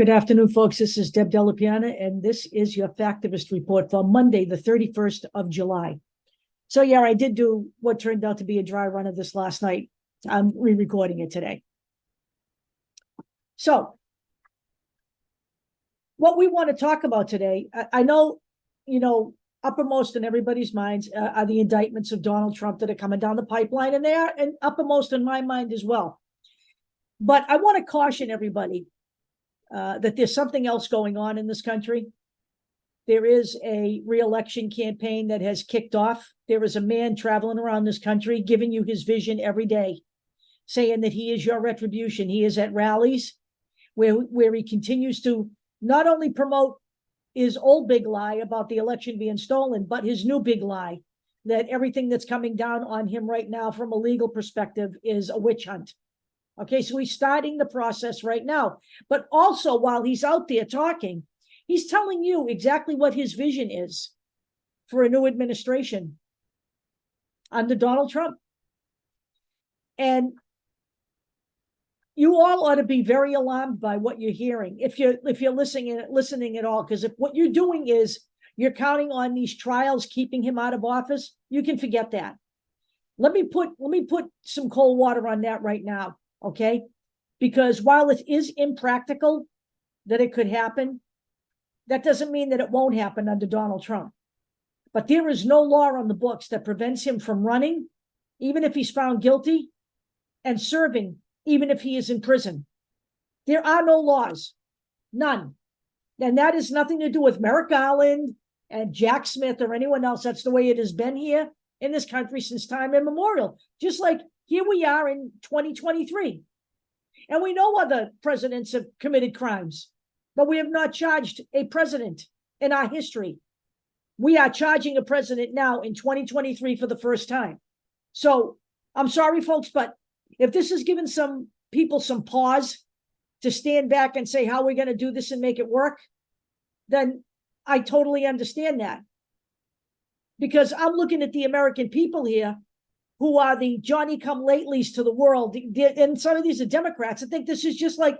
Good afternoon, folks. This is Deb Delapiana, and this is your Factivist report for Monday, the 31st of July. So, yeah, I did do what turned out to be a dry run of this last night. I'm re-recording it today. So, what we want to talk about today, I know, uppermost in everybody's minds are the indictments of Donald Trump that are coming down the pipeline, and they are uppermost in my mind as well. But I want to caution everybody that there's something else going on in this country. There is a re-election campaign that has kicked off. There is a man traveling around this country giving you his vision every day, saying that he is your retribution. He is at rallies where he continues to not only promote his old big lie about the election being stolen, but his new big lie that everything that's coming down on him right now from a legal perspective is a witch hunt. Okay, so he's starting the process right now. But also, while he's out there talking, he's telling you exactly what his vision is for a new administration under Donald Trump. And you all ought to be very alarmed by what you're hearing if you're listening at all, because if what you're doing is you're counting on these trials keeping him out of office, you can forget that. Let me put some cold water on that right now. Okay, because while it is impractical that it could happen, that doesn't mean that it won't happen under Donald Trump. But there is no law on the books that prevents him from running, even if he's found guilty, and serving, even if he is in prison. There are no laws, none. And that has nothing to do with Merrick Garland and Jack Smith or anyone else. That's the way it has been here in this country since time immemorial. Just like here we are in 2023. And we know other presidents have committed crimes, but we have not charged a president in our history. We are charging a president now in 2023 for the first time. So I'm sorry, folks, but if this has given some people some pause to stand back and say how we're going to do this and make it work, then I totally understand that. Because I'm looking at the American people here who are the Johnny-come-latelys to the world. And some of these are Democrats. I think this is just like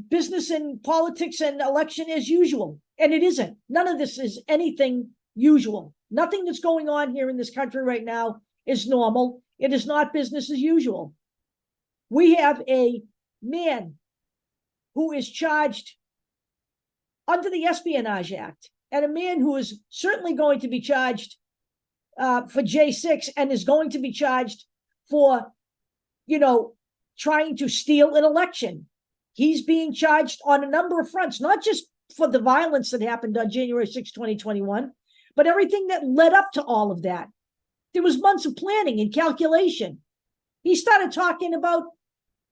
business and politics and election as usual. And it isn't. None of this is anything usual. Nothing that's going on here in this country right now is normal. It is not business as usual. We have a man who is charged under the Espionage Act, and a man who is certainly going to be charged for J6 and is going to be charged for, trying to steal an election. He's being charged on a number of fronts, not just for the violence that happened on January 6, 2021, but everything that led up to all of that. There was months of planning and calculation. He started talking about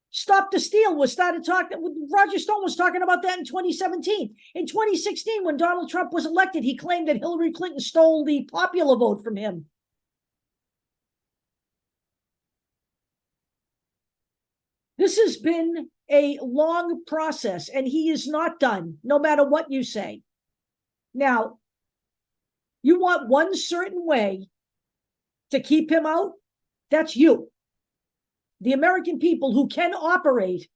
stop the steal. Roger Stone was talking about that in 2017. In 2016, when Donald Trump was elected, he claimed that Hillary Clinton stole the popular vote from him. This has been a long process, and he is not done, no matter what you say. Now, you want one certain way to keep him out? That's you. The American people who can operate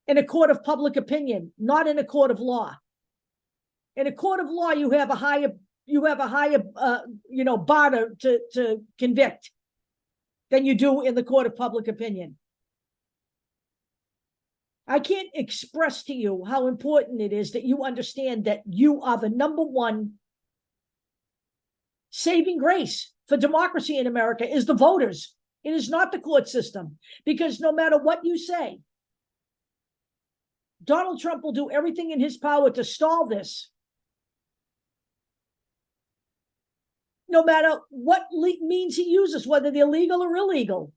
in a court of public opinion, not in a court of law. In a court of law, you have a higher bar to convict than you do in the court of public opinion. I can't express to you how important it is that you understand that you are the number one saving grace for democracy in America is the voters. It is not the court system, because no matter what you say, Donald Trump will do everything in his power to stall this. No matter what means he uses, whether they're legal or illegal.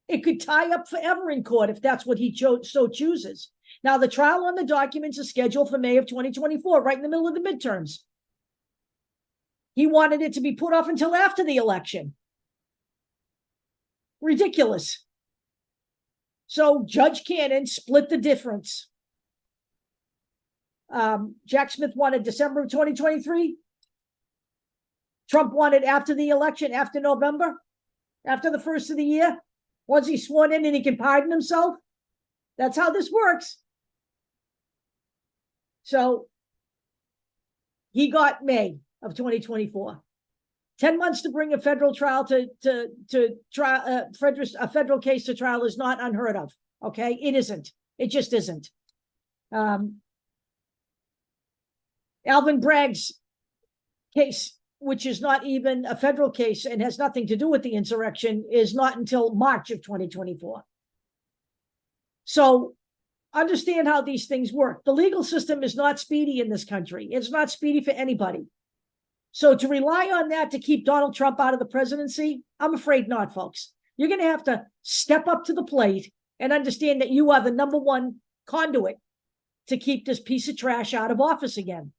It could tie up forever in court if that's what he so chooses. Now, the trial on the documents is scheduled for May of 2024, right in the middle of the midterms. He wanted it to be put off until after the election. Ridiculous. So Judge Cannon split the difference. Jack Smith wanted December of 2023. Trump wanted after the election, after November, after the first of the year. Once he's sworn in and he can pardon himself. That's how this works. So he got May of 2024. 10 months to bring a federal trial to trial, a federal case to trial is not unheard of. Okay, it isn't. It just isn't. Alvin Bragg's case, which is not even a federal case and has nothing to do with the insurrection, is not until March of 2024. So understand how these things work. The legal system is not speedy in this country. It's not speedy for anybody. So to rely on that to keep Donald Trump out of the presidency, I'm afraid not, folks. You're going to have to step up to the plate and understand that you are the number one conduit to keep this piece of trash out of office again.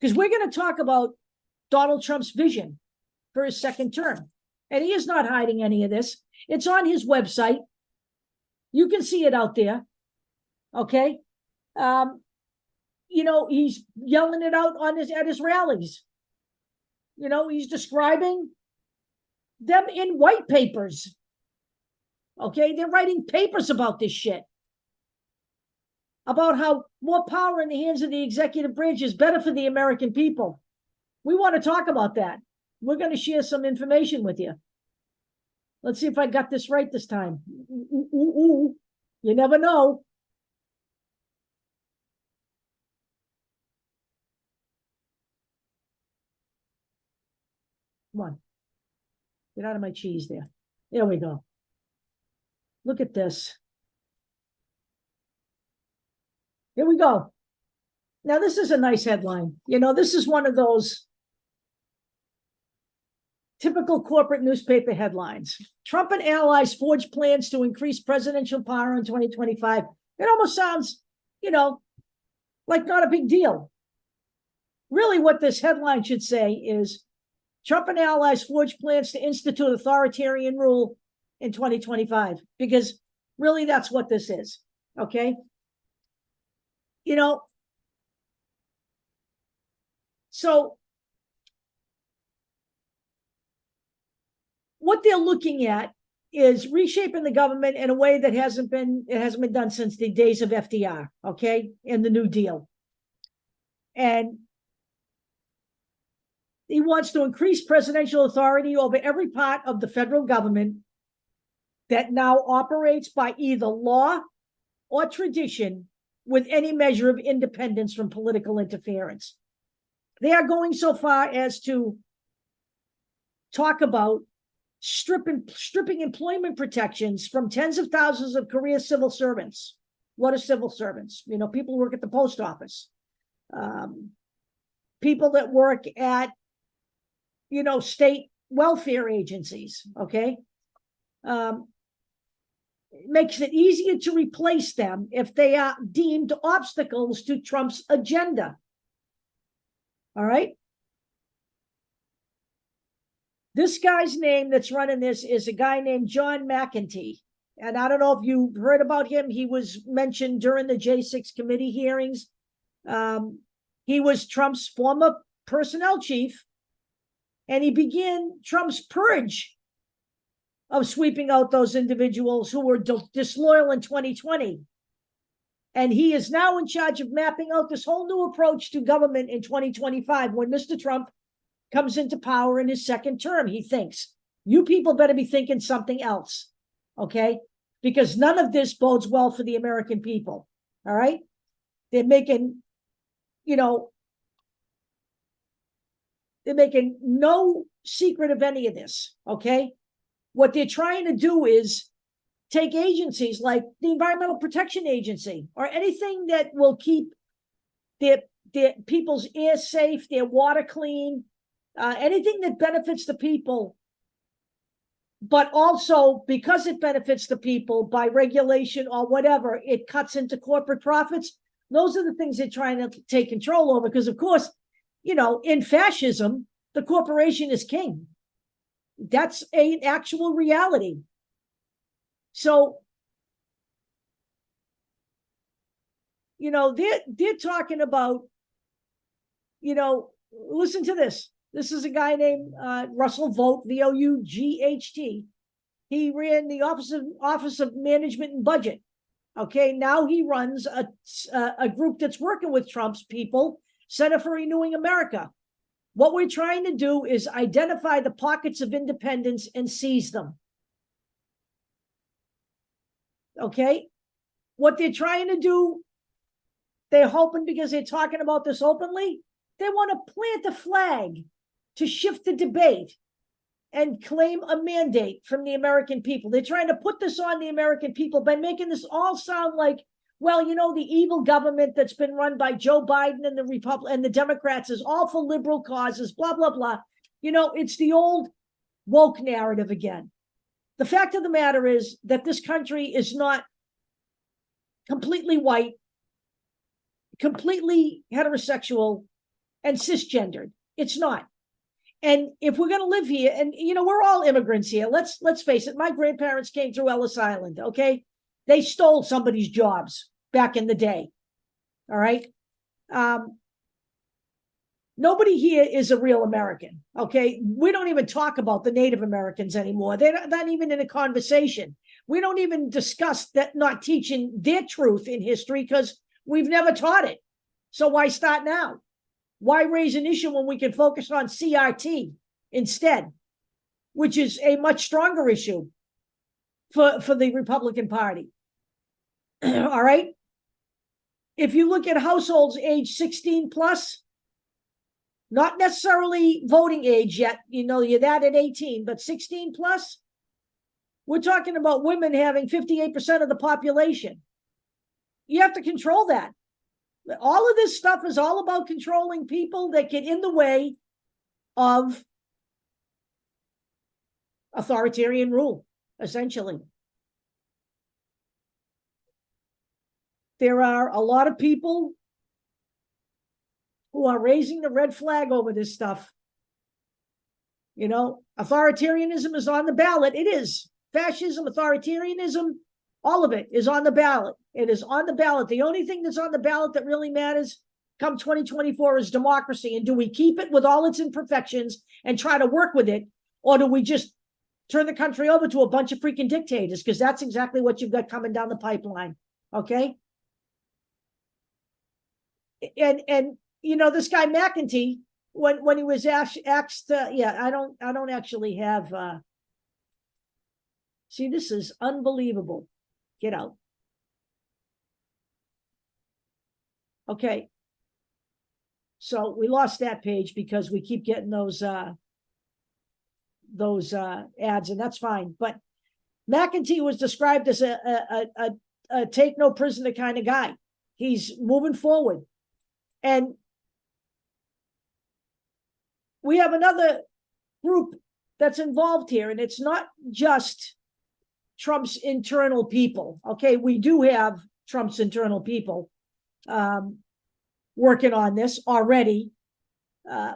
Because we're going to talk about Donald Trump's vision for his second term. And he is not hiding any of this. It's on his website. You can see it out there. Okay. He's yelling it out at his rallies. He's describing them in white papers. Okay. They're writing papers about this shit. About how more power in the hands of the executive branch is better for the American people. We want to talk about that. We're going to share some information with you. Let's see if I got this right this time. You never know. Come on. Get out of my cheese there. There we go. Look at this. Here we go. Now, this is a nice headline. This is one of those typical corporate newspaper headlines. Trump and allies forge plans to increase presidential power in 2025. It almost sounds, like not a big deal. Really, what this headline should say is Trump and allies forge plans to institute authoritarian rule in 2025, because really that's what this is. Okay. So what they're looking at is reshaping the government in a way that hasn't been done since the days of FDR, okay, and the New Deal. And he wants to increase presidential authority over every part of the federal government that now operates by either law or tradition with any measure of independence from political interference. They are going so far as to talk about stripping employment protections from tens of thousands of career civil servants. What are civil servants? People who work at the post office, people that work at, state welfare agencies. Okay. It makes it easier to replace them if they are deemed obstacles to Trump's agenda. All right. This guy's name that's running this is a guy named John McEntee. And I don't know if you heard about him. He was mentioned during the J6 committee hearings. He was Trump's former personnel chief, and he began Trump's purge of sweeping out those individuals who were disloyal in 2020. And he is now in charge of mapping out this whole new approach to government in 2025 when Mr. Trump comes into power in his second term. He thinks, you people better be thinking something else, okay? Because none of this bodes well for the American people, all right? They're making, they're making no secret of any of this, okay? What they're trying to do is take agencies like the Environmental Protection Agency or anything that will keep their people's air safe, their water clean, anything that benefits the people, but also because it benefits the people by regulation or whatever, it cuts into corporate profits. Those are the things they're trying to take control over because, of course, in fascism, the corporation is king. That's an actual reality. So, they're talking about, listen to this. This is a guy named Russell Vought, Vought. He ran the Office of Management and Budget. Okay, now he runs a group that's working with Trump's people, Center for Renewing America. What we're trying to do is identify the pockets of independence and seize them. Okay, what they're trying to do, they're hoping, because they're talking about this openly, they want to plant a flag to shift the debate and claim a mandate from the American people. They're trying to put this on the American people by making this all sound like, well, you know, the evil government that's been run by Joe Biden and the Democrats is all for liberal causes, blah, blah, blah. You know, it's the old woke narrative again. The fact of the matter is that this country is not completely white, completely heterosexual, and cisgendered. It's not. And if we're going to live here, and you know, we're all immigrants here. Let's face it. My grandparents came through Ellis Island. Okay, they stole somebody's jobs back in the day. All right. Nobody here is a real American. Okay, we don't even talk about the Native Americans anymore. They're not even in a conversation. We don't even discuss that, not teaching their truth in history, because we've never taught it. So why start now? Why raise an issue when we can focus on CRT instead, which is a much stronger issue for the Republican Party? All right. If you look at households age 16 plus, not necessarily voting age yet, you know, you're that at 18, but 16 plus, we're talking about women having 58% of the population. You have to control that. All of this stuff is all about controlling people that get in the way of authoritarian rule, essentially. There are a lot of people who are raising the red flag over this stuff. You know, authoritarianism is on the ballot. It is. Fascism, authoritarianism, all of it is on the ballot. It is on the ballot. The only thing that's on the ballot that really matters come 2024 is democracy. And do we keep it with all its imperfections and try to work with it? Or do we just turn the country over to a bunch of freaking dictators? Because that's exactly what you've got coming down the pipeline. Okay. And you know, this guy McEntee, when he was asked, I don't actually have, see, this is unbelievable. Get out. Okay. So we lost that page because we keep getting those ads, and that's fine. But McEntee was described as a take no prisoner kind of guy. He's moving forward. And we have another group that's involved here, and it's not just Trump's internal people. Okay, we do have Trump's internal people working on this already,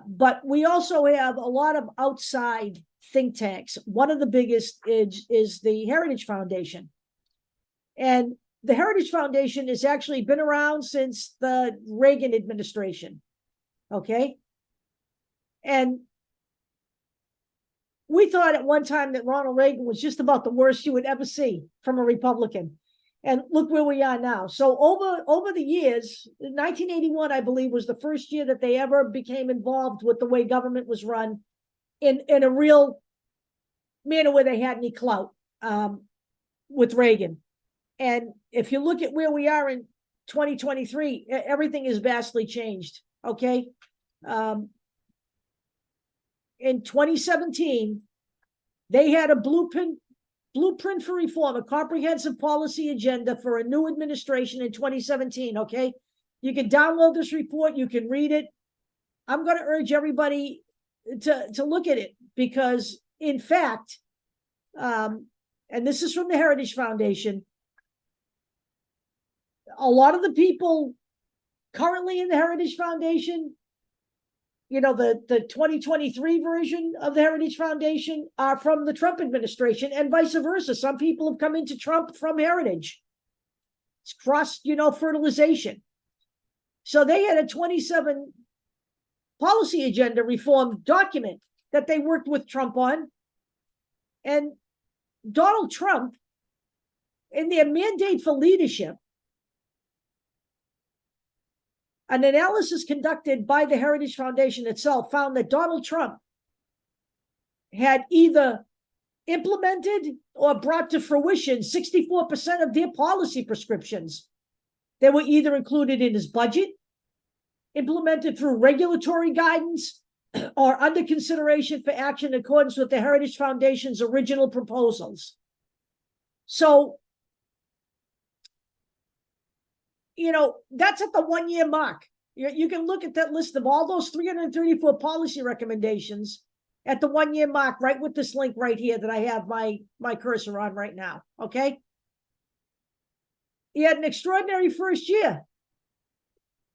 but we also have a lot of outside think tanks. One of the biggest is the Heritage Foundation. And the Heritage Foundation has actually been around since the Reagan administration. Okay. And we thought at one time that Ronald Reagan was just about the worst you would ever see from a Republican. And look where we are now. So over the years, 1981, I believe, was the first year that they ever became involved with the way government was run in a real manner where they had any clout with Reagan. And if you look at where we are in 2023, everything is vastly changed. Okay. In 2017, they had a blueprint for reform, a comprehensive policy agenda for a new administration in 2017. Okay. You can download this report. You can read it. I'm going to urge everybody to look at it because, in fact, and this is from the Heritage Foundation, a lot of the people currently in the Heritage Foundation, you know, the 2023 version of the Heritage Foundation are from the Trump administration and vice versa. Some people have come into Trump from Heritage. It's cross, you know, fertilization. So they had a 27 policy agenda reform document that they worked with Trump on. And Donald Trump in their mandate for leadership, an analysis conducted by the Heritage Foundation itself found that Donald Trump had either implemented or brought to fruition 64% of their policy prescriptions. They were either included in his budget, implemented through regulatory guidance, or under consideration for action in accordance with the Heritage Foundation's original proposals. So, that's at the 1 year mark. You can look at that list of all those 334 policy recommendations at the 1 year mark, right with this link right here that I have my cursor on right now. Okay. He had an extraordinary first year.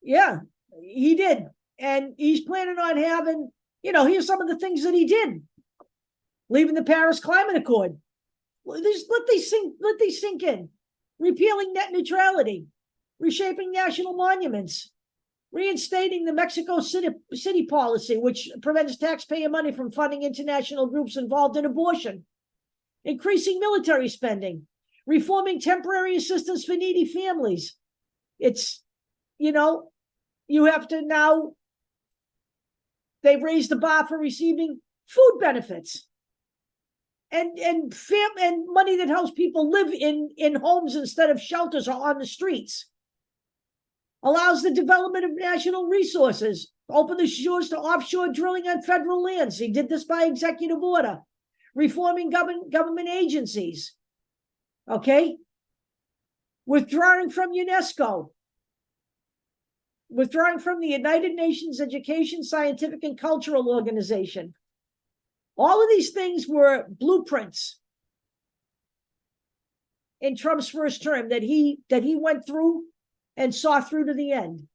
Yeah, he did. And he's planning on having, here's some of the things that he did. Leaving the Paris Climate Accord. Let these sink in. Repealing net neutrality. Reshaping national monuments. Reinstating the Mexico City policy, which prevents taxpayer money from funding international groups involved in abortion. Increasing military spending. Reforming temporary assistance for needy families. It's, you have to now, they've raised the bar for receiving food benefits and money that helps people live in homes instead of shelters or on the streets. Allows the development of national resources, open the shores to offshore drilling on federal lands. He did this by executive order. Reforming government agencies. Okay? Withdrawing from UNESCO. Withdrawing from the United Nations Education, Scientific, and Cultural Organization. All of these things were blueprints in Trump's first term that he went through and saw through to the end.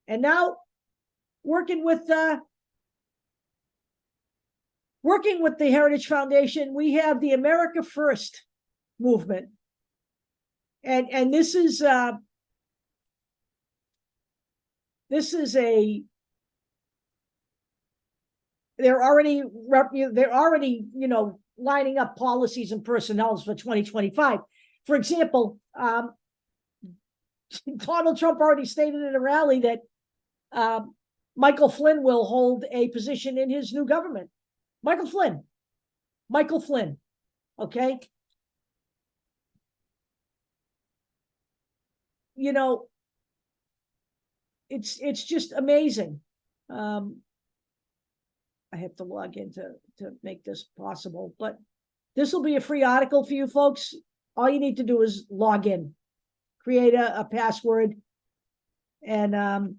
And now, working with the Heritage Foundation, we have the America First movement. And this is they're already lining up policies and personnel for 2025. For example, Donald Trump already stated at a rally that Michael Flynn will hold a position in his new government. Michael Flynn. Okay. It's just amazing. I have to log in to make this possible, but this will be a free article for you folks. All you need to do is log in, create a password, and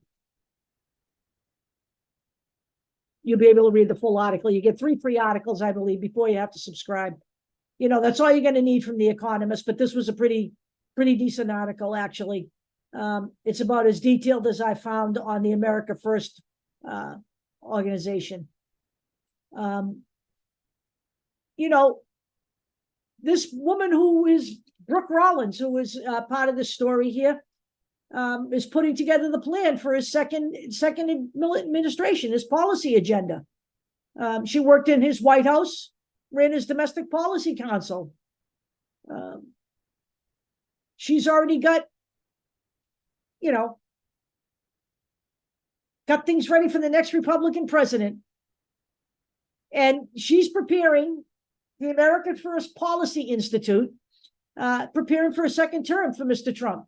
you'll be able to read the full article. You get 3 free articles, I believe, before you have to subscribe. That's all you're going to need from The Economist, but this was a pretty decent article, actually. It's about as detailed as I found on the America First organization. This woman who is Brooke Rollins, who is part of the story here, is putting together the plan for his second administration, his policy agenda. She worked in his White House, ran his domestic policy council. She's already got things ready for the next Republican president. And she's preparing the America First Policy Institute, preparing for a second term for Mr. Trump.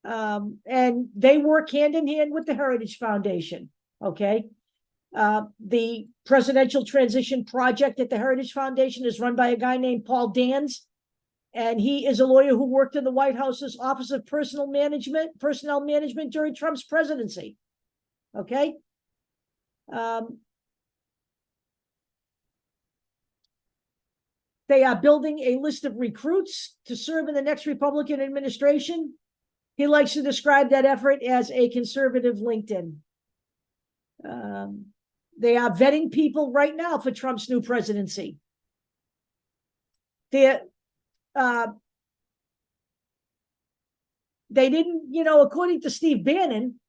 And they work hand in hand with the Heritage Foundation. Okay. The Presidential Transition Project at the Heritage Foundation is run by a guy named Paul Dans. And he is a lawyer who worked in the White House's Office of Personnel Management during Trump's presidency. Okay. They are building a list of recruits to serve in the next Republican administration. He likes to describe that effort as a conservative LinkedIn. They are vetting people right now for Trump's new presidency. They didn't, according to Steve Bannon,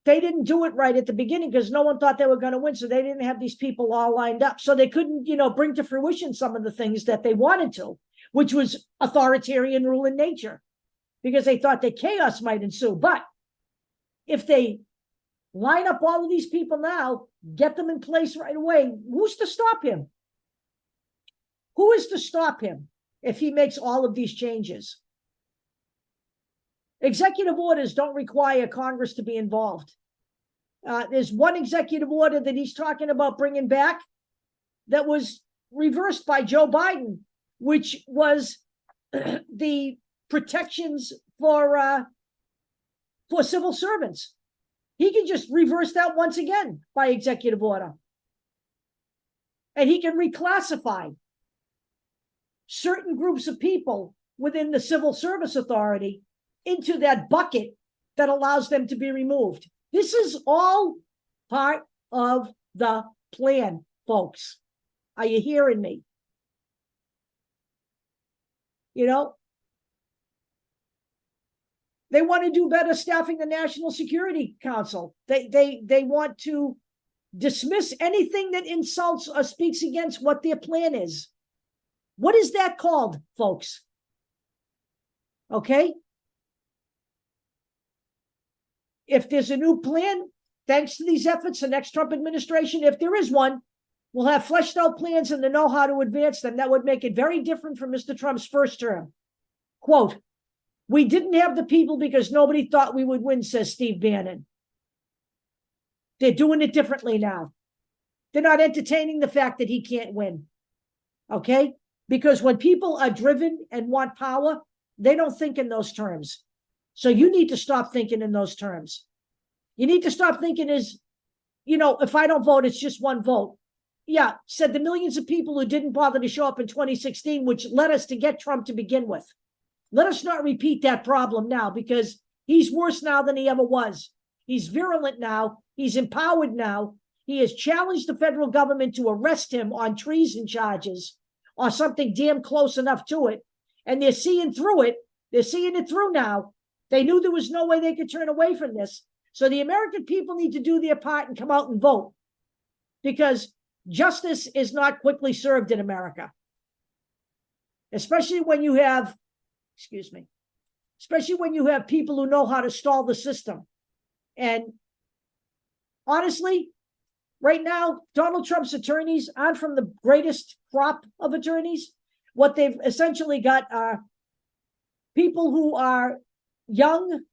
they didn't do it right at the beginning because no one thought they were going to win. So they didn't have these people all lined up. So they couldn't, bring to fruition some of the things that they wanted to, which was authoritarian rule in nature, because they thought that chaos might ensue. But if they line up all of these people now, get them in place right away, who's to stop him? Who is to stop him if he makes all of these changes? Executive orders don't require Congress to be involved. There's one executive order that he's talking about bringing back that was reversed by Joe Biden, which was the protections for civil servants. He can just reverse that once again by executive order. And he can reclassify certain groups of people within the civil service authority into that bucket that allows them to be removed. This is all part of the plan, folks. Are you hearing me? They want to do better staffing the National Security Council. They want to dismiss anything that insults or speaks against what their plan is. What is that called, folks? Okay? If there's a new plan, thanks to these efforts, the next Trump administration, if there is one, will have fleshed out plans and to know how to advance them. That would make it very different from Mr. Trump's first term. Quote, "We didn't have the people because nobody thought we would win," says Steve Bannon. They're doing it differently now. They're not entertaining the fact that he can't win. Okay? Because when people are driven and want power, they don't think in those terms. So you need to stop thinking in those terms. You need to stop thinking if I don't vote, it's just one vote. Yeah, said the millions of people who didn't bother to show up in 2016, which led us to get Trump to begin with. Let us not repeat that problem now, because he's worse now than he ever was. He's virulent now. He's empowered now. He has challenged the federal government to arrest him on treason charges or something damn close enough to it. And they're seeing through it. They're seeing it through now. They knew there was no way they could turn away from this. So the American people need to do their part and come out and vote, because justice is not quickly served in America, especially when you have people who know how to stall the system. And honestly, right now, Donald Trump's attorneys aren't from the greatest crop of attorneys. What they've essentially got are people who are young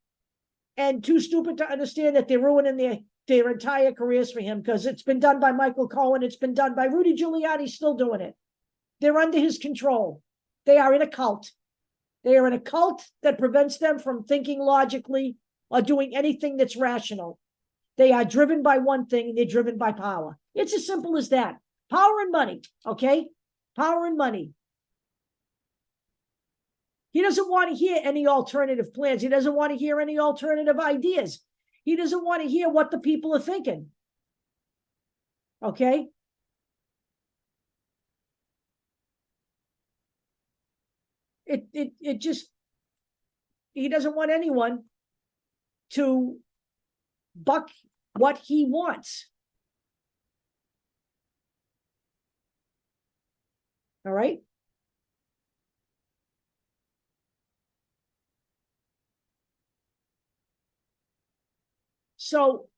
and too stupid to understand that they're ruining their entire careers for him, because it's been done by Michael Cohen. It's been done by Rudy Giuliani, still doing it. They're under his control. They are in a cult. They are in a cult that prevents them from thinking logically or doing anything that's rational. They are driven by one thing, and they're driven by power. It's as simple as that. Power and money, okay? Power and money. He doesn't want to hear any alternative plans. He doesn't want to hear any alternative ideas. He doesn't want to hear what the people are thinking. Okay? It just, he doesn't want anyone to buck what he wants. All right? So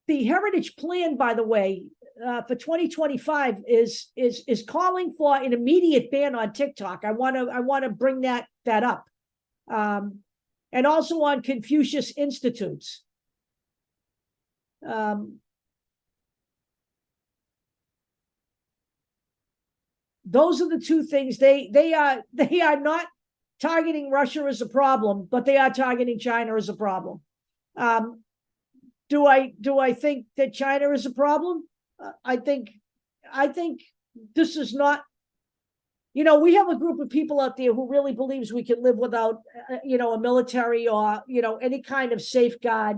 the Heritage Plan, by the way, for 2025 is calling for an immediate ban on TikTok. I want to bring that up, and also on Confucius Institutes. Those are the two things. They are not targeting Russia as a problem, but they are targeting China as a problem. Do I think that China is a problem? I think this is not. We have a group of people out there who really believes we can live without, a military or any kind of safeguard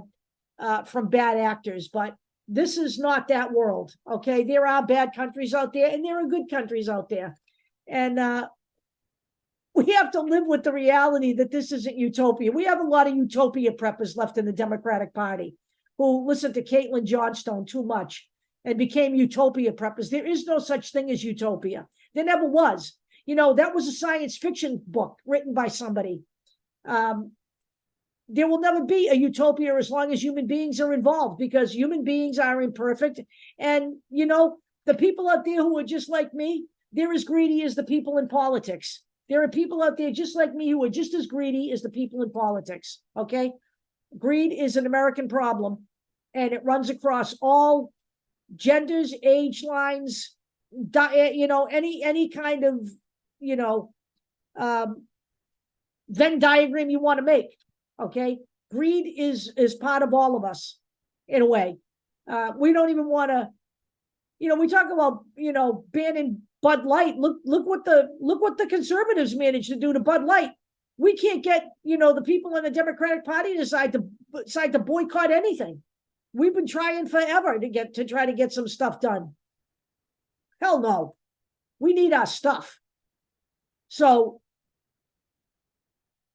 from bad actors. But this is not that world. Okay, there are bad countries out there, and there are good countries out there, and we have to live with the reality that this isn't utopia. We have a lot of utopia preppers left in the Democratic Party who listened to Caitlin Johnstone too much and became utopia preppers. There is no such thing as utopia. There never was. That was a science fiction book written by somebody. There will never be a utopia as long as human beings are involved, because human beings are imperfect. And, the people out there who are just like me, they're as greedy as the people in politics. There are people out there just like me who are just as greedy as the people in politics. Okay. Greed is an American problem, and it runs across all genders, age lines, any kind of, Venn diagram you want to make. Okay. Greed is part of all of us in a way. We don't even want to, we talk about, banning Bud Light. Look what the conservatives managed to do to Bud Light. We can't get, the people in the Democratic Party decide to boycott anything. We've been trying forever to try to get some stuff done. Hell no. We need our stuff. So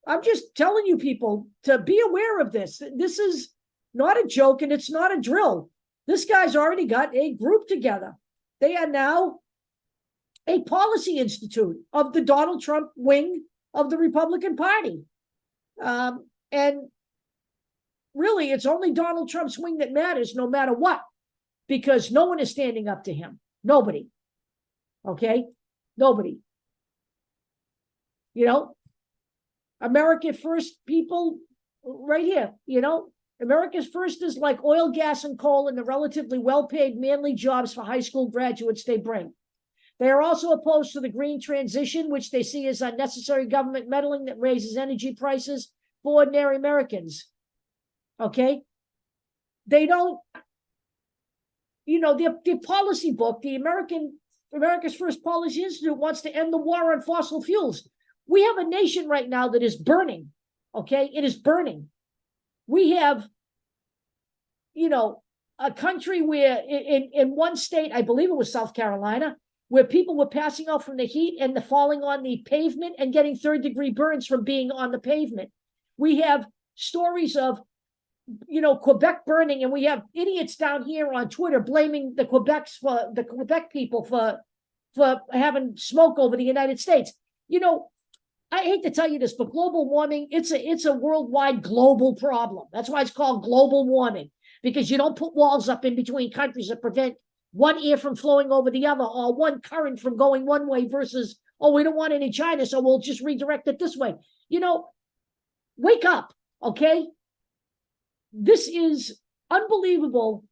I'm just telling you people to be aware of this. This is not a joke, and it's not a drill. This guy's already got a group together. They are now a policy institute of the Donald Trump wing of the Republican Party. And really, it's only Donald Trump's wing that matters, no matter what, because no one is standing up to him. Nobody. Okay? Nobody. America First people right here, America's First is like oil, gas, and coal and the relatively well-paid manly jobs for high school graduates they bring. They are also opposed to the green transition, which they see as unnecessary government meddling that raises energy prices for ordinary Americans. Okay? They don't, their policy book, the America's First Policy Institute, wants to end the war on fossil fuels. We have a nation right now that is burning. Okay? It is burning. We have, a country where in one state, I believe it was South Carolina, where people were passing out from the heat and the falling on the pavement and getting third-degree burns from being on the pavement. We have stories of, Quebec burning, and we have idiots down here on Twitter blaming the Quebec people for having smoke over the United States. I hate to tell you this, but global warming, it's a worldwide global problem. That's why it's called global warming, because you don't put walls up in between countries that prevent one ear from flowing over the other, or one current from going one way versus, we don't want any China, so we'll just redirect it this way. Wake up, okay? This is unbelievable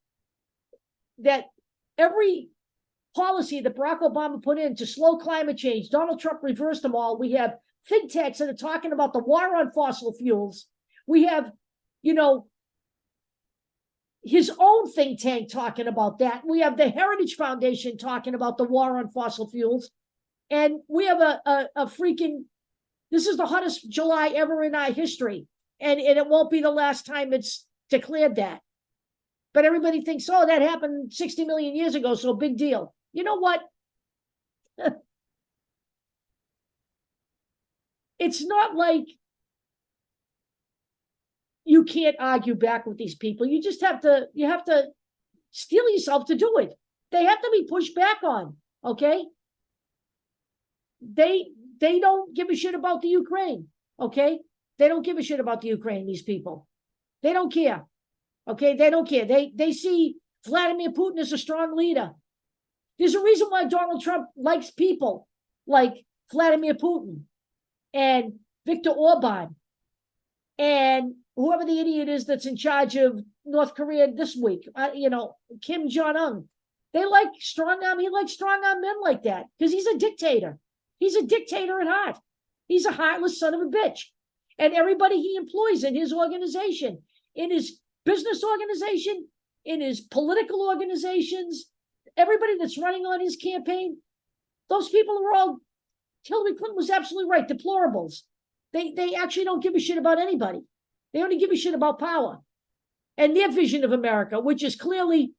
that every policy that Barack Obama put in to slow climate change, Donald Trump reversed them all. We have think tanks that are talking about the war on fossil fuels. We have, his own think tank talking about that. We have the Heritage Foundation talking about the war on fossil fuels. And we have a freaking, this is the hottest July ever in our history. And it won't be the last time it's declared that. But everybody thinks, that happened 60 million years ago, so big deal. You know what? It's not like you can't argue back with these people. You just have to steel yourself to do it. They have to be pushed back on, okay? They don't give a shit about the Ukraine, okay? They don't give a shit about the Ukraine, these people. They don't care, okay? They don't care. They see Vladimir Putin as a strong leader. There's a reason why Donald Trump likes people like Vladimir Putin and Viktor Orban and whoever the idiot is that's in charge of North Korea this week, Kim Jong-un. They like strong arm. He likes strong arm men like that because he's a dictator. He's a dictator at heart. He's a heartless son of a bitch. And everybody he employs in his organization, in his business organization, in his political organizations, everybody that's running on his campaign, those people are all, Hillary Clinton was absolutely right, deplorables. They actually don't give a shit about anybody. They only give a shit about power. And their vision of America, which is clearly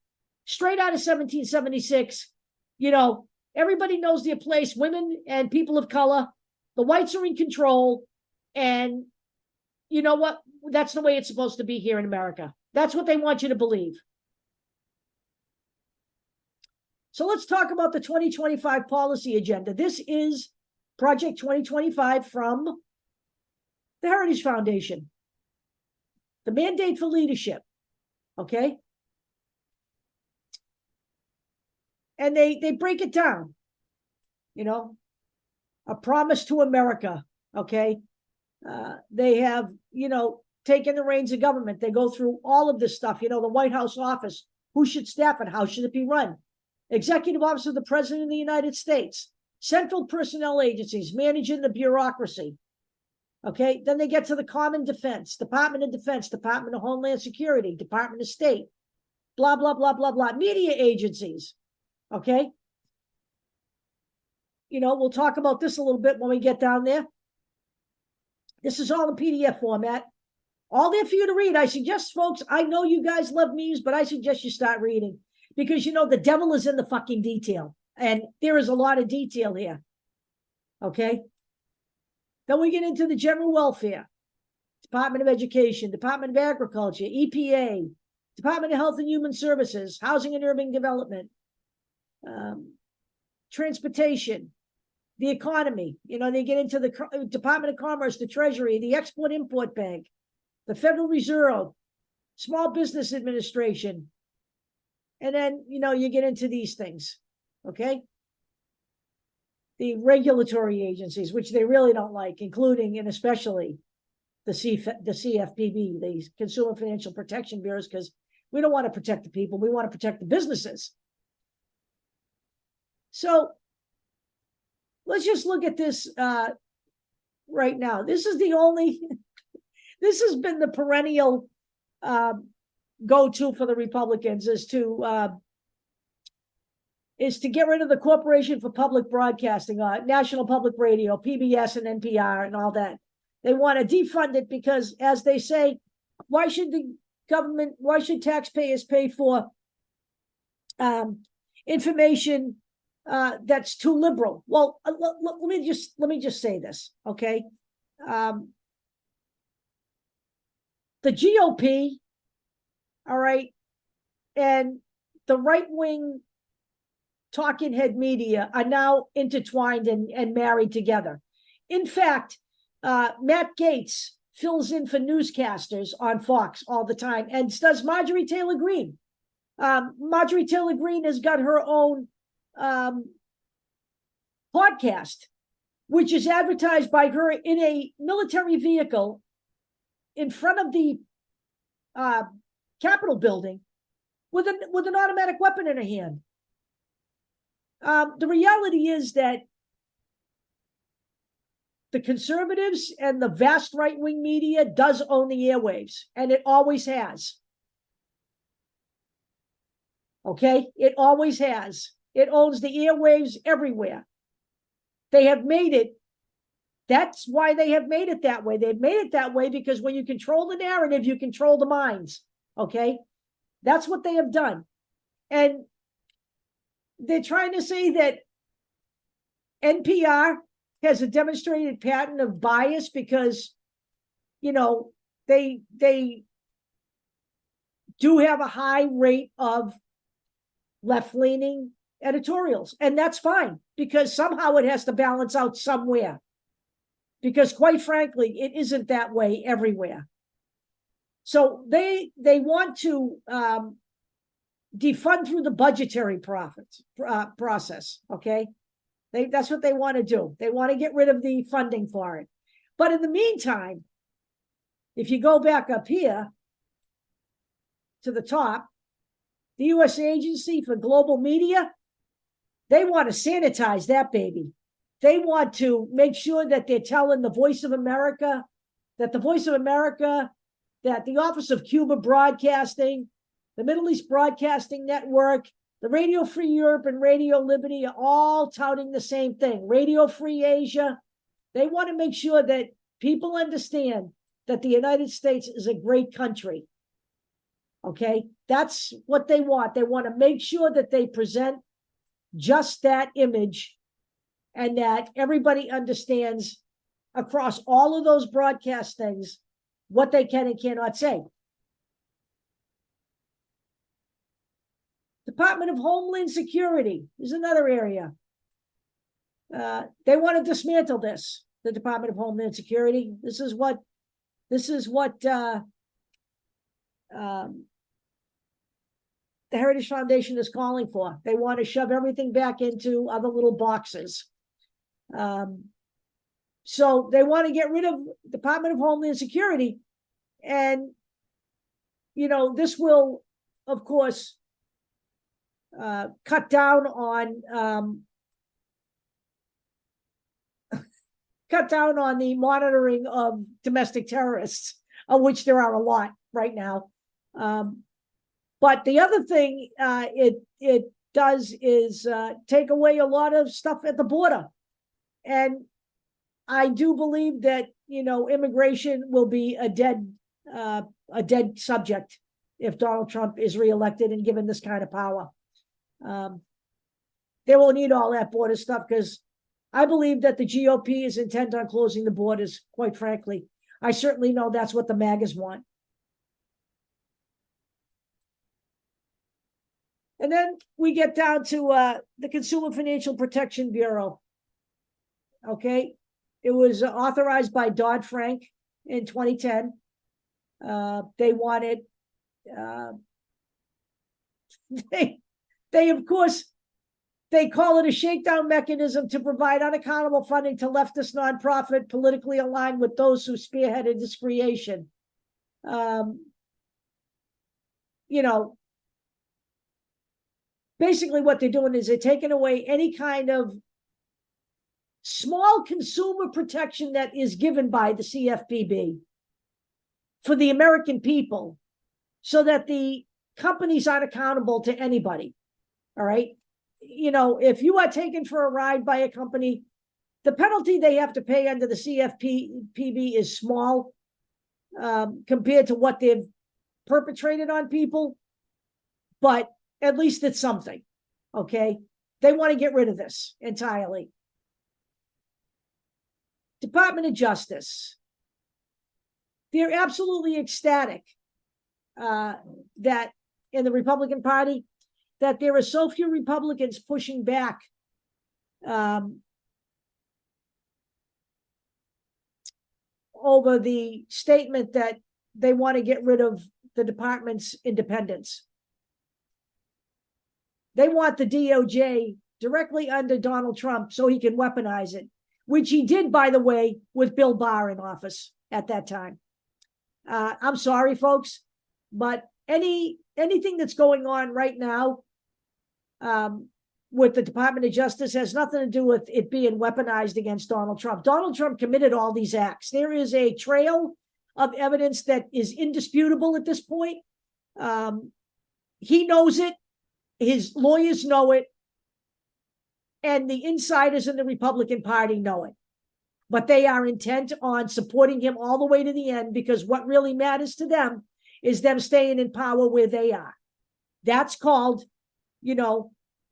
straight out of 1776, everybody knows their place, women and people of color, The whites are in control, and you know what? That's the way it's supposed to be here in America. That's what they want you to believe. So let's talk about the 2025 policy agenda. This is Project 2025 from the Heritage Foundation. The mandate for leadership, okay? And they break it down, you know, a promise to America, okay? They have, you know, taken the reins of government. They go through all of this stuff, you know, the White House office, who should staff it, how should it be run? Executive Office of the President of the United States, central personnel agencies managing the bureaucracy. Okay, then they get to the Common Defense, Department of Defense, Department of Homeland Security, Department of State, blah, blah, blah, blah, blah, media agencies. Okay. You know, we'll talk about this a little bit when we get down there. This is all in PDF format. All there for you to read. I suggest, folks, I know you guys love memes, but I suggest you start reading because, you know, the devil is in the fucking detail. And there is a lot of detail here. Okay. Then we get into the general welfare, Department of Education, Department of Agriculture, EPA, Department of Health and Human Services, Housing and Urban Development, transportation, the economy. You know, they get into the Department of Commerce, the Treasury, the Export-Import Bank, the Federal Reserve, Small Business Administration. And then, you know, you get into these things, okay? The regulatory agencies, which they really don't like, including and especially the CFPB, the Consumer Financial Protection Bureaus, because we don't want to protect the people. We want to protect the businesses. So let's just look at this right now. This is the only, this has been the perennial go-to for the Republicans is to get rid of the Corporation for Public Broadcasting, National Public Radio, PBS and NPR and all that. They want to defund it because, as they say, why should taxpayers pay for information that's too liberal? Well, let me just say this, okay? The GOP, all right, and the right-wing talking head media are now intertwined and married together. In fact, Matt Gaetz fills in for newscasters on Fox all the time, and does Marjorie Taylor Greene. Marjorie Taylor Greene has got her own podcast, which is advertised by her in a military vehicle in front of the Capitol building with an automatic weapon in her hand. The reality is that the conservatives and the vast right-wing media does own the airwaves, and it always has. Okay? It always has. It owns the airwaves everywhere. They have made it. That's why they have made it that way. They've made it that way because when you control the narrative, you control the minds. Okay? That's what they have done. And they're trying to say that NPR has a demonstrated pattern of bias because, you know, they do have a high rate of left-leaning editorials. And that's fine because somehow it has to balance out somewhere. Because quite frankly, it isn't that way everywhere. So they want to defund through the budgetary process, okay? That's what they want to do. They want to get rid of the funding for it. But in the meantime, if you go back up here to the top, the U.S. Agency for Global Media, they want to sanitize that baby. They want to make sure that they're telling the Voice of America, that the Office of Cuba Broadcasting, the Middle East Broadcasting Network, the Radio Free Europe and Radio Liberty are all touting the same thing. Radio Free Asia. They want to make sure that people understand that the United States is a great country. Okay? That's what they want. They want to make sure that they present just that image and that everybody understands across all of those broadcast things what they can and cannot say. Department of Homeland Security is another area. They want to dismantle this, the Department of Homeland Security. This is what the Heritage Foundation is calling for. They want to shove everything back into other little boxes. So they want to get rid of Department of Homeland Security. And, this will, of course, cut down on the monitoring of domestic terrorists, of which there are a lot right now. But the other thing it does is take away a lot of stuff at the border. And I do believe that, immigration will be a dead subject if Donald Trump is reelected and given this kind of power. They won't need all that border stuff because I believe that the GOP is intent on closing the borders, quite frankly. I certainly know that's what the MAGAs want. And then we get down to the Consumer Financial Protection Bureau. Okay. It was authorized by Dodd-Frank in 2010. They wanted, they of course, they call it a shakedown mechanism to provide unaccountable funding to leftist nonprofit politically aligned with those who spearheaded this creation. Basically what they're doing is they're taking away any kind of small consumer protection that is given by the CFPB for the American people so that the companies aren't accountable to anybody. All right. If you are taken for a ride by a company, the penalty they have to pay under the CFPB is small compared to what they've perpetrated on people, but at least it's something. Okay. They want to get rid of this entirely. Department of Justice. They're absolutely ecstatic that in the Republican Party, that there are so few Republicans pushing back over the statement that they want to get rid of the department's independence. They want the DOJ directly under Donald Trump so he can weaponize it, which he did, by the way, with Bill Barr in office at that time. I'm sorry, folks, but anything that's going on right now with the Department of Justice has nothing to do with it being weaponized against Donald Trump. Donald Trump committed all these acts. There is a trail of evidence that is indisputable at this point. He knows it. His lawyers know it. And the insiders in the Republican Party know it. But they are intent on supporting him all the way to the end because what really matters to them is them staying in power where they are. That's called,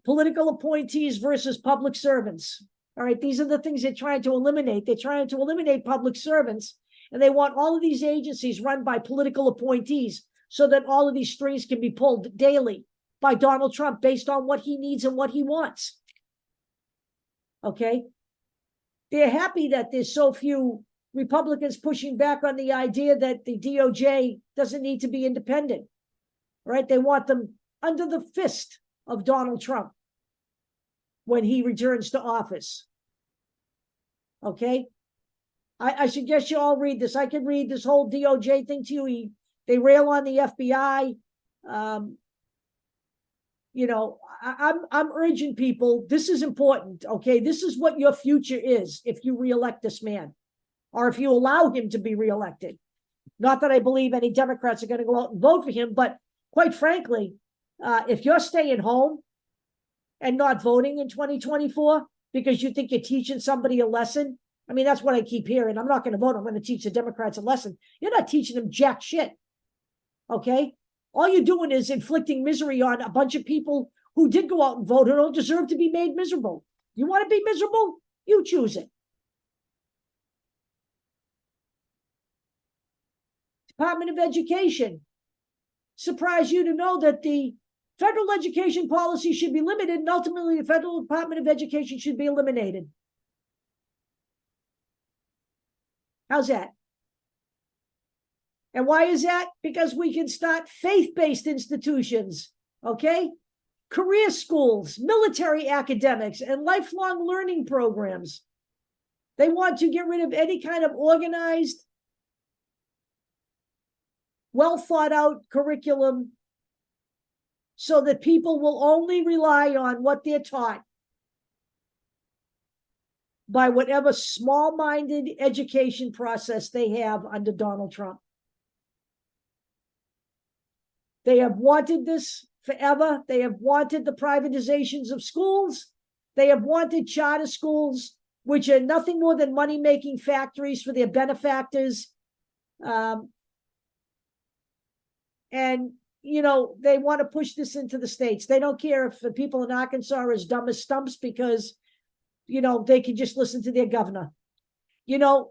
political appointees versus public servants. All right, these are the things they're trying to eliminate. They're trying to eliminate public servants, and they want all of these agencies run by political appointees so that all of these strings can be pulled daily by Donald Trump based on what he needs and what he wants. Okay? They're happy that there's so few Republicans pushing back on the idea that the DOJ doesn't need to be independent. Right? They want them under the fist of Donald Trump when he returns to office. Okay? I suggest you all read this. I could read this whole DOJ thing to you. They rail on the FBI. I'm urging people, this is important, okay? This is what your future is if you reelect this man, or if you allow him to be reelected. Not that I believe any Democrats are going to go out and vote for him, but quite frankly, if you're staying home and not voting in 2024 because you think you're teaching somebody a lesson, I mean, that's what I keep hearing. I'm not going to vote. I'm going to teach the Democrats a lesson. You're not teaching them jack shit, okay? All you're doing is inflicting misery on a bunch of people who did go out and vote who don't deserve to be made miserable. You want to be miserable? You choose it. Department of Education. Surprise you to know that the federal education policy should be limited, and ultimately the Federal Department of Education should be eliminated. How's that? And why is that? Because we can start faith-based institutions, okay? Career schools, military academics, and lifelong learning programs. They want to get rid of any kind of organized, well thought out curriculum so that people will only rely on what they're taught by whatever small-minded education process they have under Donald Trump. They have wanted this forever. They have wanted the privatizations of schools. They have wanted charter schools, which are nothing more than money-making factories for their benefactors. And, you know, they want to push this into the states. They don't care if the people in Arkansas are as dumb as stumps because, you know, they can just listen to their governor. You know,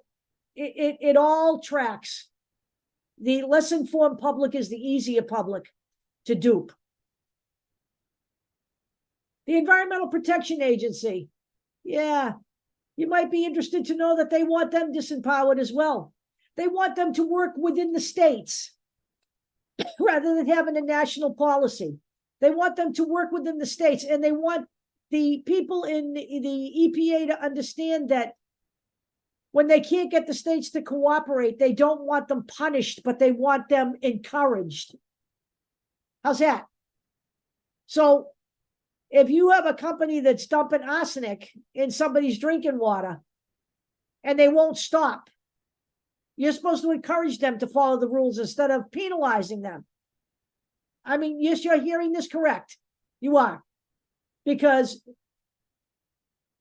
it all tracks. The less informed public is the easier public to dupe. The Environmental Protection Agency. Yeah, you might be interested to know that they want them disempowered as well. They want them to work within the states rather than having a national policy. They want them to work within the states, and they want the people in the EPA to understand that when they can't get the states to cooperate, they don't want them punished, but they want them encouraged. How's that? So if you have a company that's dumping arsenic in somebody's drinking water and they won't stop, you're supposed to encourage them to follow the rules instead of penalizing them. I mean, yes, you're hearing this correct. You are. Because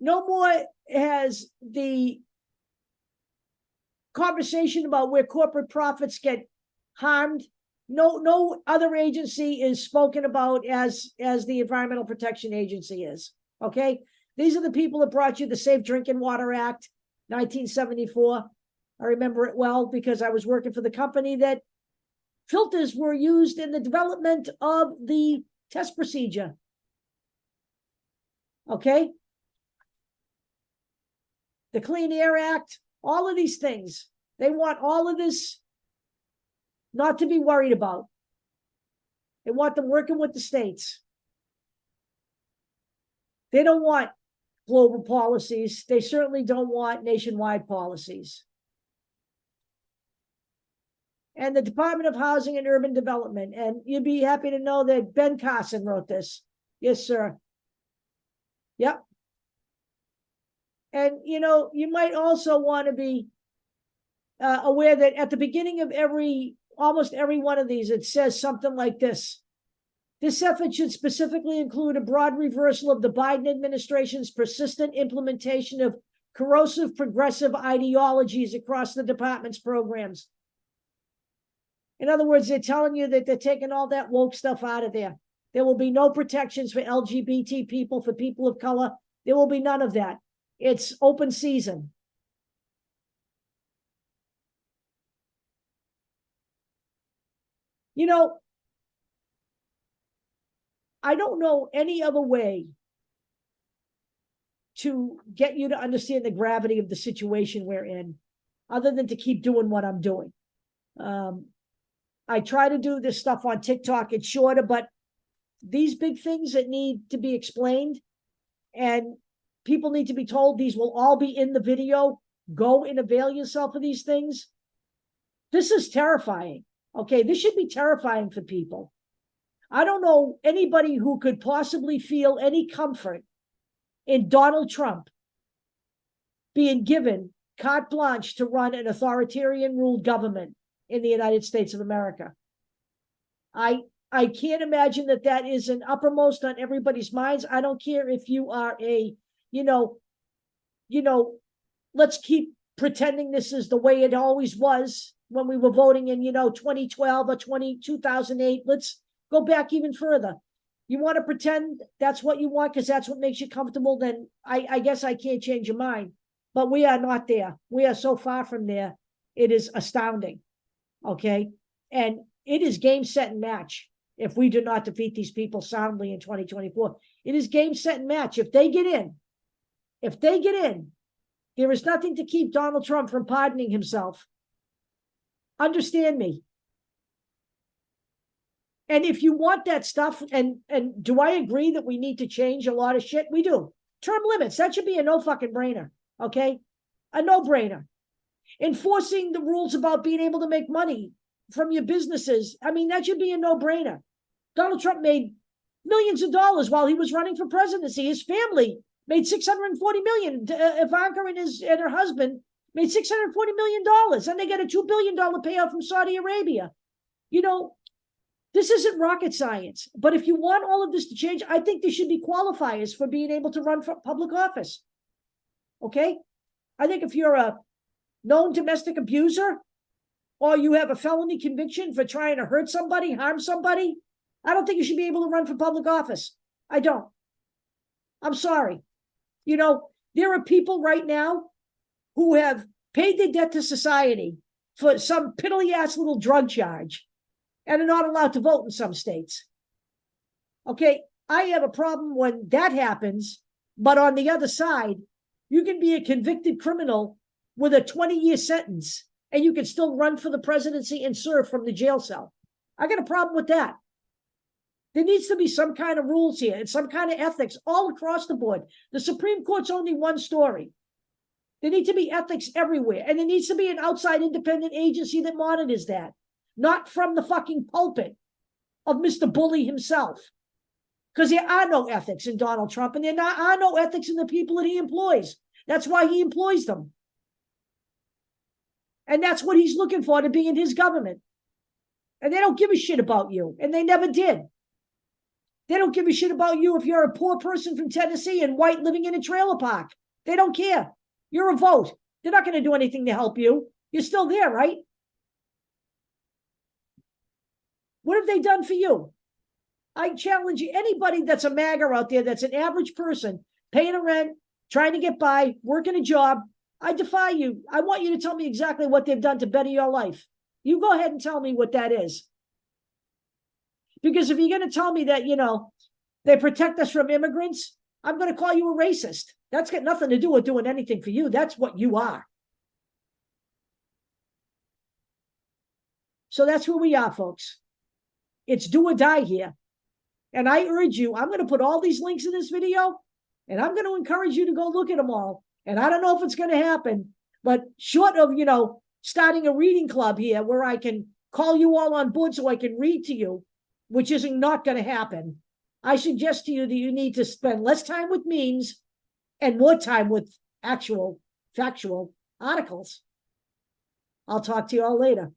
no more has the conversation about where corporate profits get harmed. No other agency is spoken about as the Environmental Protection Agency is. Okay, these are the people that brought you the Safe Drinking Water Act, 1974. I remember it well because I was working for the company that filters were used in the development of the test procedure. Okay, the Clean Air Act, all of these things. They want all of this not to be worried about. They want them working with the states. They don't want global policies. They certainly don't want nationwide policies. And the Department of Housing and Urban Development. And you'd be happy to know that Ben Carson wrote this. Yes, sir. Yep. And, you know, you might also want to be aware that at the beginning of almost every one of these, it says something like this. This effort should specifically include a broad reversal of the Biden administration's persistent implementation of corrosive progressive ideologies across the department's programs. In other words, they're telling you that they're taking all that woke stuff out of there. There will be no protections for LGBT people, for people of color. There will be none of that. It's open season. You know, I don't know any other way to get you to understand the gravity of the situation we're in, other than to keep doing what I'm doing. I try to do this stuff on TikTok. It's shorter, but these big things that need to be explained and people need to be told, these will all be in the video. Go and avail yourself of these things. This is terrifying. Okay, this should be terrifying for people. I don't know anybody who could possibly feel any comfort in Donald Trump being given carte blanche to run an authoritarian ruled government in the United States of America. I can't imagine that isn't uppermost on everybody's minds. I don't care if you are let's keep pretending this is the way it always was when we were voting in, 2012 or 2008. Let's go back even further. You want to pretend that's what you want because that's what makes you comfortable, then I guess I can't change your mind. But we are not there. We are so far from there. It is astounding. okay? And it is game, set, and match if we do not defeat these people soundly in 2024. It is game, set, and match. If they get in, there is nothing to keep Donald Trump from pardoning himself. Understand me. And if you want that stuff, and do I agree that we need to change a lot of shit? We do. Term limits, that should be a no fucking brainer, okay? A no-brainer. Enforcing the rules about being able to make money from your businesses, I mean, that should be a no-brainer. Donald Trump made millions of dollars while he was running for presidency. His family made $640 million. Ivanka and her husband made $640 million, and they got a $2 billion payout from Saudi Arabia. You know, this isn't rocket science, but if you want all of this to change, I think there should be qualifiers for being able to run for public office. Okay? I think if you're a known domestic abuser, or you have a felony conviction for trying to hurt somebody, harm somebody, I don't think you should be able to run for public office. I don't. I'm sorry. You know, there are people right now who have paid their debt to society for some piddly-ass little drug charge and are not allowed to vote in some states. Okay, I have a problem when that happens, but on the other side, you can be a convicted criminal with a 20-year sentence, and you can still run for the presidency and serve from the jail cell. I got a problem with that. There needs to be some kind of rules here and some kind of ethics all across the board. The Supreme Court's only one story. There need to be ethics everywhere, and there needs to be an outside independent agency that monitors that, not from the fucking pulpit of Mr. Bully himself. Because there are no ethics in Donald Trump, and there are no ethics in the people that he employs. That's why he employs them. And that's what he's looking for to be in his government. And they don't give a shit about you, and they never did. They don't give a shit about you if you're a poor person from Tennessee and white living in a trailer park. They don't care. You're a vote. They're not going to do anything to help you. You're still there, right? What have they done for you? I challenge you, anybody that's a MAGA out there, that's an average person, paying a rent, trying to get by, working a job, I defy you. I want you to tell me exactly what they've done to better your life. You go ahead and tell me what that is. Because if you're going to tell me that, you know, they protect us from immigrants, I'm going to call you a racist. That's got nothing to do with doing anything for you. That's what you are. So that's where we are, folks. It's do or die here. And I urge you, I'm going to put all these links in this video, and I'm going to encourage you to go look at them all. And I don't know if it's going to happen, but short of, you know, starting a reading club here where I can call you all on board so I can read to you, which isn't not going to happen, I suggest to you that you need to spend less time with memes and more time with actual factual articles. I'll talk to you all later.